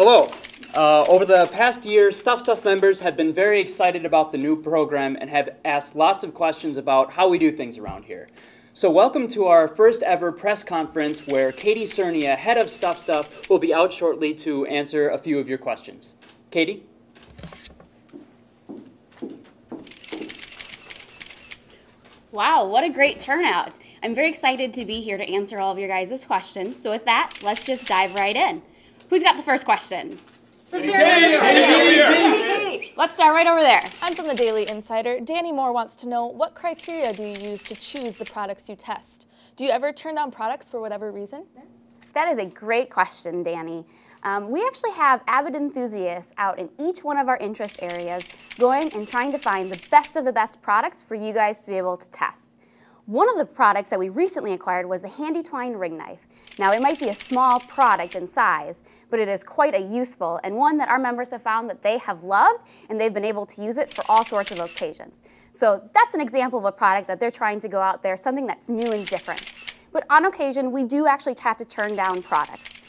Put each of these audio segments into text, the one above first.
Hello. Over the past year, Stuff members have been very excited about the new program and have asked lots of questions about how we do things around here. So welcome to our first ever press conference where Katie Ciernia, head of Stuff, will be out shortly to answer a few of your questions. Katie? Wow, what a great turnout. I'm very excited to be here to answer all of your guys' questions. So with that, let's just dive right in. Who's got the first question? Katie. Let's start right over there. I'm from the Daily Insider. Danny Moore wants to know, what criteria do you use to choose the products you test? Do you ever turn down products for whatever reason? That is a great question, Danny. We actually have avid enthusiasts out in each one of our interest areas going and trying to find the best of the best products for you guys to be able to test. One of the products that we recently acquired was the Handy Twine ring knife. Now, it might be a small product in size, but it is quite a useful and one that our members have found that they have loved, and they've been able to use it for all sorts of occasions. So that's an example of a product that they're trying to go out there, something that's new and different. But on occasion, we do actually have to turn down products.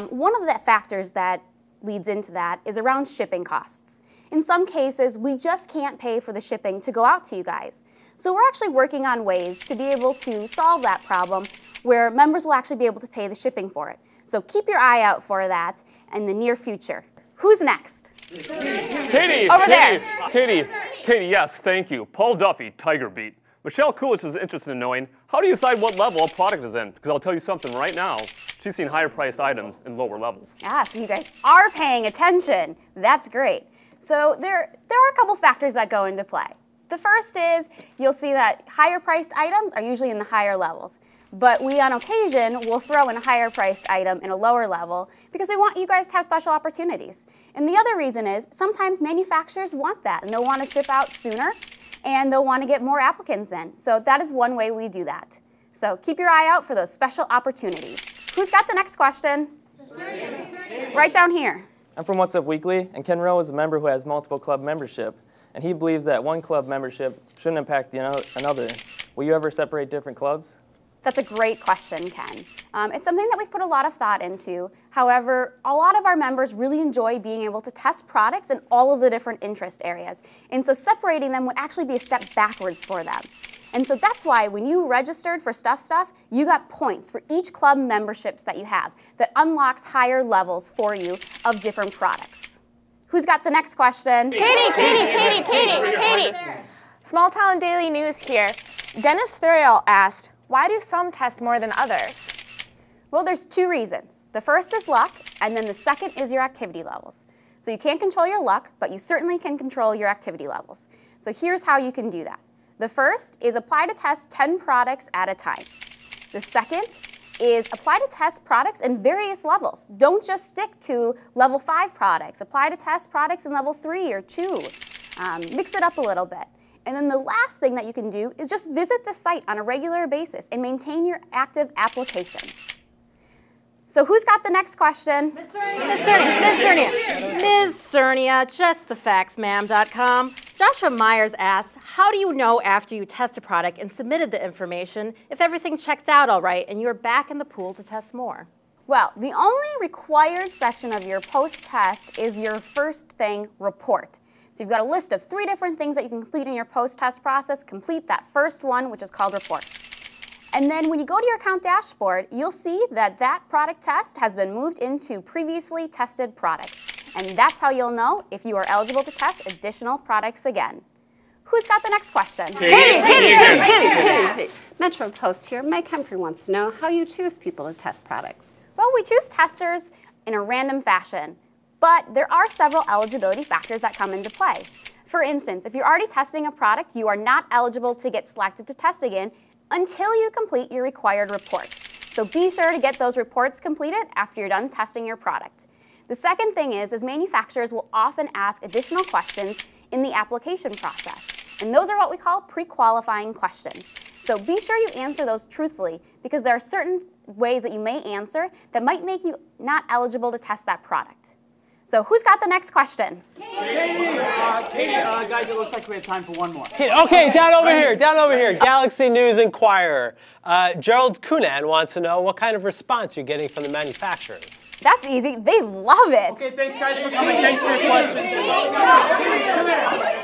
One of the factors that leads into that is around shipping costs. In some cases, we just can't pay for the shipping to go out to you guys. So we're actually working on ways to be able to solve that problem where members will actually be able to pay the shipping for it. So keep your eye out for that in the near future. Who's next? Katie! Over there. Katie, yes, thank you. Paul Duffy, Tiger Beat. Michelle Kulis is interested in knowing, how do you decide what level a product is in? Because I'll tell you something right now, she's seen higher priced items in lower levels. Ah, so you guys are paying attention. That's great. So there are a couple factors that go into play. The first is you'll see that higher priced items are usually in the higher levels. But we, on occasion, will throw in a higher priced item in a lower level because we want you guys to have special opportunities. And the other reason is sometimes manufacturers want that, and they'll want to ship out sooner, and they'll want to get more applicants in. So that is one way we do that. So keep your eye out for those special opportunities. Who's got the next question? Right down here. I'm from What's Up Weekly, and Ken Rowe is a member who has multiple club membership, and he believes that one club membership shouldn't impact another. Will you ever separate different clubs? That's a great question, Ken. It's something that we've put a lot of thought into. However, a lot of our members really enjoy being able to test products in all of the different interest areas. And so separating them would actually be a step backwards for them. And so that's why when you registered for Stuff, you got points for each club memberships that you have that unlocks higher levels for you of different products. Who's got the next question? Katie. Small Town Daily News here. Dennis Thuriel asked, why do some test more than others? Well, there's two reasons. The first is luck, and then the second is your activity levels. So you can't control your luck, but you certainly can control your activity levels. So here's how you can do that. The first is apply to test 10 products at a time. The second is apply to test products in various levels. Don't just stick to level 5 products. Apply to test products in level 3 or 2. Mix it up a little bit. And then the last thing that you can do is just visit the site on a regular basis and maintain your active applications. So who's got the next question? Ms. Ciernia, justthefactsma'am.com. Joshua Myers asked, how do you know after you test a product and submitted the information if everything checked out all right and you're back in the pool to test more? Well, the only required section of your post-test is your first thing, report. So you've got a list of 3 different things that you can complete in your post-test process. Complete that first one, which is called report. And then when you go to your account dashboard, you'll see that that product test has been moved into previously tested products. And that's how you'll know if you are eligible to test additional products again. Who's got the next question? Katie. Metro Post here. My country wants to know how you choose people to test products. Well, we choose testers in a random fashion. But there are several eligibility factors that come into play. For instance, if you're already testing a product, you are not eligible to get selected to test again until you complete your required report. So be sure to get those reports completed after you're done testing your product. The second thing is manufacturers will often ask additional questions in the application process. And those are what we call pre-qualifying questions. So be sure you answer those truthfully because there are certain ways that you may answer that might make you not eligible to test that product. So who's got the next question? Katie, guys, it looks like we have time for one more. Okay, down over here. Galaxy News Inquirer. Gerald Cunan wants to know what kind of response you're getting from the manufacturers. That's easy. They love it. Okay, thanks guys for coming. Thanks for your questions.